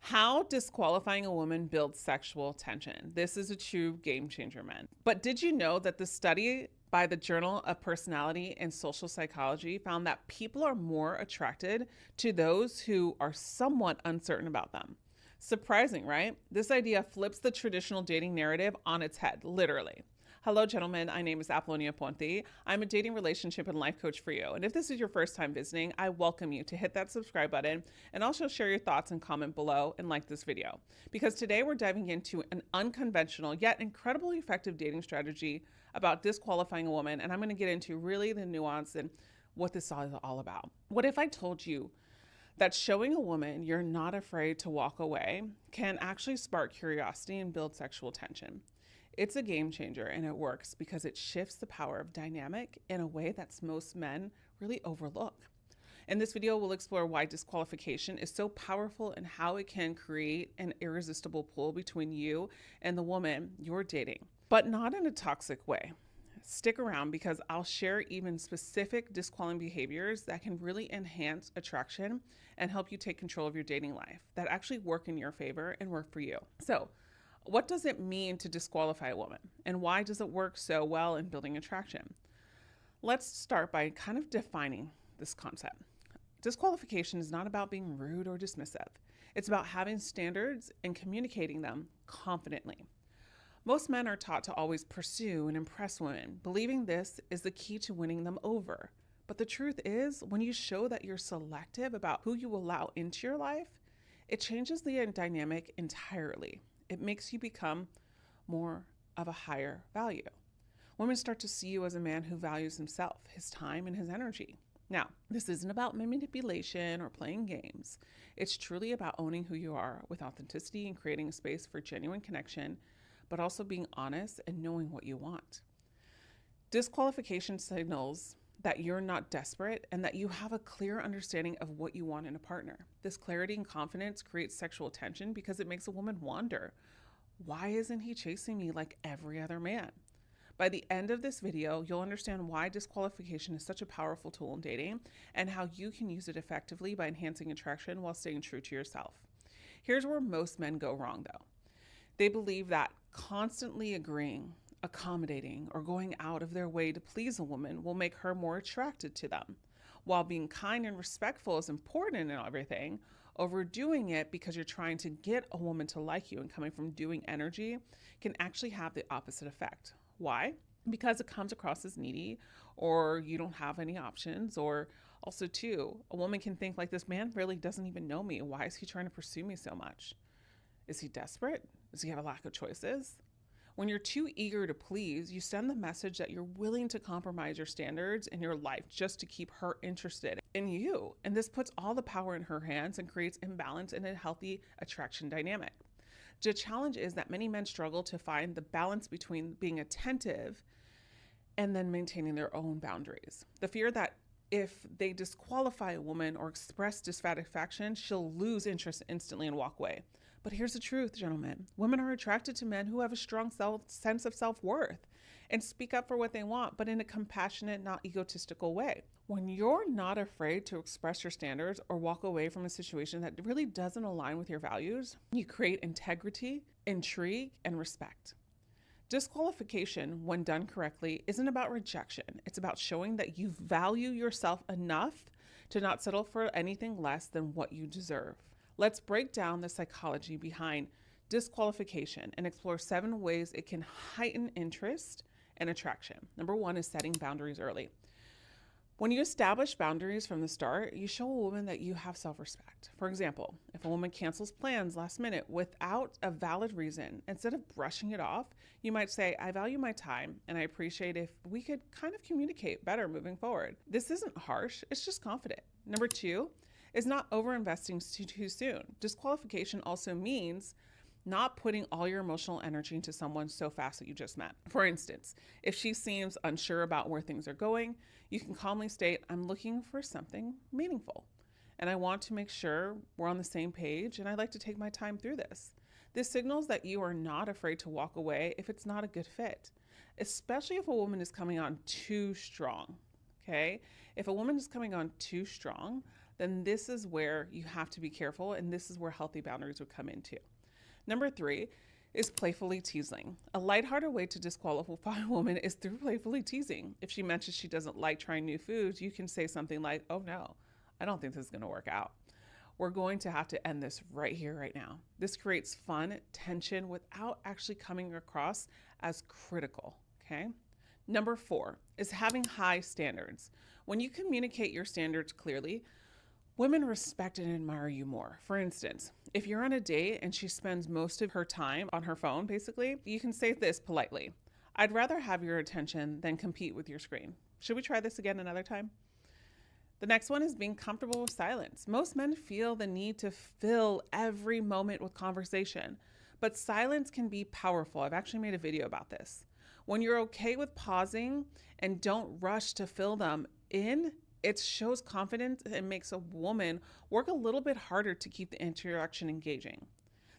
How disqualifying a woman builds sexual tension. This is a true game changer, men. But did you know that the study by the Journal of Personality and Social Psychology found that people are more attracted to those who are somewhat uncertain about them? Surprising, right? This idea flips the traditional dating narrative on its head, literally. Hello, gentlemen. My name is Apollonia Ponti. I'm a dating, relationship, and life coach for you. And if this is your first time visiting, I welcome you to hit that subscribe button and also share your thoughts and comment below and like this video. Because today we're diving into an unconventional yet incredibly effective dating strategy about disqualifying a woman. And I'm going to get into really the nuance and what this is all about. What if I told you that showing a woman you're not afraid to walk away can actually spark curiosity and build sexual tension? It's a game changer, and it works because it shifts the power of dynamic in a way that most men really overlook. In this video, we'll explore why disqualification is so powerful and how it can create an irresistible pull between you and the woman you're dating, but not in a toxic way. Stick around because I'll share even specific disqualifying behaviors that can really enhance attraction and help you take control of your dating life that actually work in your favor and work for you. So, what does it mean to disqualify a woman? And why does it work so well in building attraction? Let's start by kind of defining this concept. Disqualification is not about being rude or dismissive. It's about having standards and communicating them confidently. Most men are taught to always pursue and impress women, believing this is the key to winning them over. But the truth is, when you show that you're selective about who you allow into your life, it changes the dynamic entirely. It makes you become more of a higher value. Women start to see you as a man who values himself, his time, and his energy. Now, this isn't about manipulation or playing games. It's truly about owning who you are with authenticity and creating a space for genuine connection, but also being honest and knowing what you want. Disqualification signals that you're not desperate and that you have a clear understanding of what you want in a partner. This clarity and confidence creates sexual tension because it makes a woman wonder, why isn't he chasing me like every other man? By the end of this video, you'll understand why disqualification is such a powerful tool in dating and how you can use it effectively by enhancing attraction while staying true to yourself. Here's where most men go wrong, though. They believe that constantly agreeing, accommodating, or going out of their way to please a woman will make her more attracted to them. While being kind and respectful is important in everything, overdoing it because you're trying to get a woman to like you and coming from doing energy can actually have the opposite effect. Why? Because it comes across as needy, or you don't have any options, or also too, a woman can think like, this man really doesn't even know me. Why is he trying to pursue me so much? Is he desperate? Does he have a lack of choices? When you're too eager to please, you send the message that you're willing to compromise your standards in your life just to keep her interested in you. And this puts all the power in her hands and creates imbalance in a healthy attraction dynamic. The challenge is that many men struggle to find the balance between being attentive and then maintaining their own boundaries. The fear that if they disqualify a woman or express dissatisfaction, she'll lose interest instantly and walk away. But here's the truth, gentlemen. Women are attracted to men who have a strong sense of self-worth and speak up for what they want, but in a compassionate, not egotistical way. When you're not afraid to express your standards or walk away from a situation that really doesn't align with your values, you create integrity, intrigue, and respect. Disqualification, when done correctly, isn't about rejection. It's about showing that you value yourself enough to not settle for anything less than what you deserve. Let's break down the psychology behind disqualification and explore 7 ways it can heighten interest and attraction. Number 1 is setting boundaries early. When you establish boundaries from the start, you show a woman that you have self-respect. For example, if a woman cancels plans last minute without a valid reason, instead of brushing it off, you might say, I value my time and I appreciate if we could kind of communicate better moving forward. This isn't harsh, it's just confident. Number 2 is not overinvesting too soon. Disqualification also means not putting all your emotional energy into someone so fast that you just met. For instance, if she seems unsure about where things are going, you can calmly state, I'm looking for something meaningful, and I want to make sure we're on the same page, and I'd like to take my time through this. This signals that you are not afraid to walk away if it's not a good fit, especially if a woman is coming on too strong, okay? If a woman is coming on too strong, then this is where you have to be careful, and this is where healthy boundaries would come into. Number 3 is playfully teasing. A lighthearted way to disqualify a woman is through playfully teasing. If she mentions she doesn't like trying new foods, you can say something like, "Oh no, I don't think this is going to work out. We're going to have to end this right here, right now." This creates fun tension without actually coming across as critical, okay? Number 4 is having high standards. When you communicate your standards clearly, women respect and admire you more. For instance, if you're on a date and she spends most of her time on her phone, basically, you can say this politely: "I'd rather have your attention than compete with your screen. Should we try this again another time?" The next one is being comfortable with silence. Most men feel the need to fill every moment with conversation, but silence can be powerful. I've actually made a video about this. When you're okay with pausing and don't rush to fill them in, it shows confidence and makes a woman work a little bit harder to keep the interaction engaging.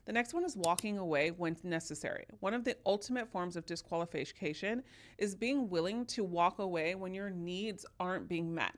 The next one is walking away when necessary. One of the ultimate forms of disqualification is being willing to walk away when your needs aren't being met.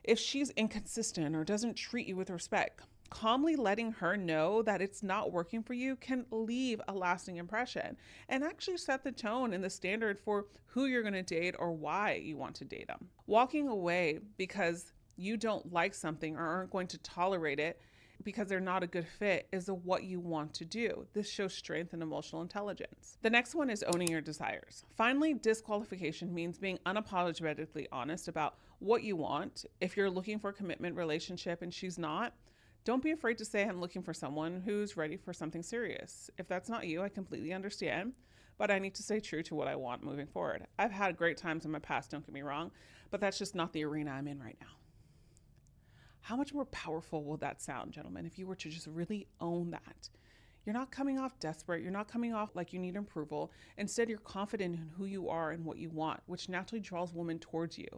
If she's inconsistent or doesn't treat you with respect, calmly letting her know that it's not working for you can leave a lasting impression and actually set the tone and the standard for who you're going to date or why you want to date them. Walking away because you don't like something or aren't going to tolerate it because they're not a good fit is what you want to do. This shows strength and emotional intelligence. The next one is owning your desires. Finally, disqualification means being unapologetically honest about what you want. If you're looking for a commitment relationship and she's not, don't be afraid to say, "I'm looking for someone who's ready for something serious." If that's not you, I completely understand, but I need to stay true to what I want moving forward. I've had great times in my past, don't get me wrong, but that's just not the arena I'm in right now. How much more powerful will that sound, gentlemen, if you were to just really own that? You're not coming off desperate. You're not coming off like you need approval. Instead, you're confident in who you are and what you want, which naturally draws women towards you.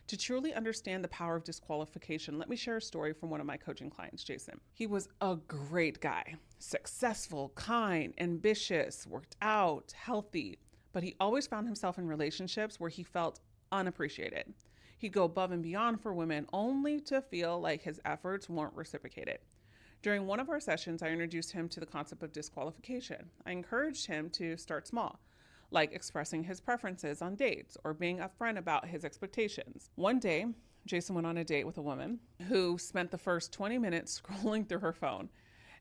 To truly understand the power of disqualification, let me share a story from one of my coaching clients, Jason. He was a great guy, successful, kind, ambitious, worked out, healthy, but he always found himself in relationships where he felt unappreciated. He'd go above and beyond for women only to feel like his efforts weren't reciprocated. During one of our sessions, I introduced him to the concept of disqualification. I encouraged him to start small, like expressing his preferences on dates or being upfront about his expectations. One day, Jason went on a date with a woman who spent the first 20 minutes scrolling through her phone.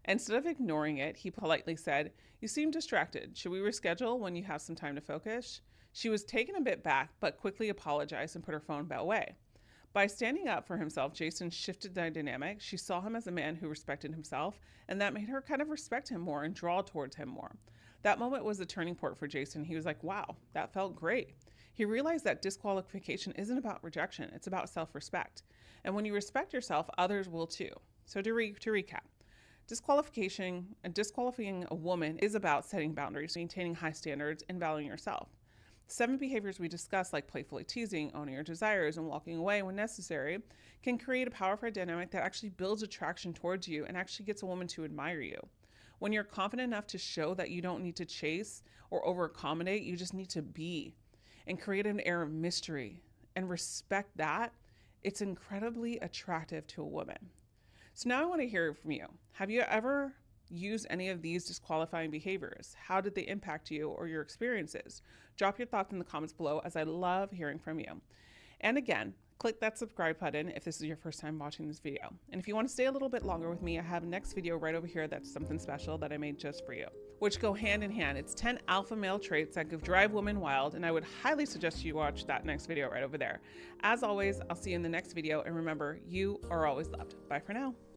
Instead of ignoring it, he politely said, "You seem distracted. Should we reschedule when you have some time to focus?" She was taken a bit back, but quickly apologized and put her phone away. By standing up for himself, Jason shifted the dynamic. She saw him as a man who respected himself, and that made her kind of respect him more and draw towards him more. That moment was a turning point for Jason. He was like, "Wow, that felt great." He realized that disqualification isn't about rejection, it's about self-respect. And when you respect yourself, others will too. So to recap, disqualification and disqualifying a woman is about setting boundaries, maintaining high standards, and valuing yourself. 7 behaviors we discussed, like playfully teasing, owning your desires, and walking away when necessary, can create a powerful dynamic that actually builds attraction towards you and actually gets a woman to admire you. When you're confident enough to show that you don't need to chase or over accommodate, you just need to be and create an air of mystery and respect that, it's incredibly attractive to a woman. So now I want to hear from you. Have you ever used any of these disqualifying behaviors? How did they impact you or your experiences? Drop your thoughts in the comments below, as I love hearing from you. And again, click that subscribe button if this is your first time watching this video. And if you want to stay a little bit longer with me, I have a next video right over here that's something special that I made just for you, which go hand in hand. It's 10 alpha male traits that could drive women wild, and I would highly suggest you watch that next video right over there. As always, I'll see you in the next video, and remember, you are always loved. Bye for now.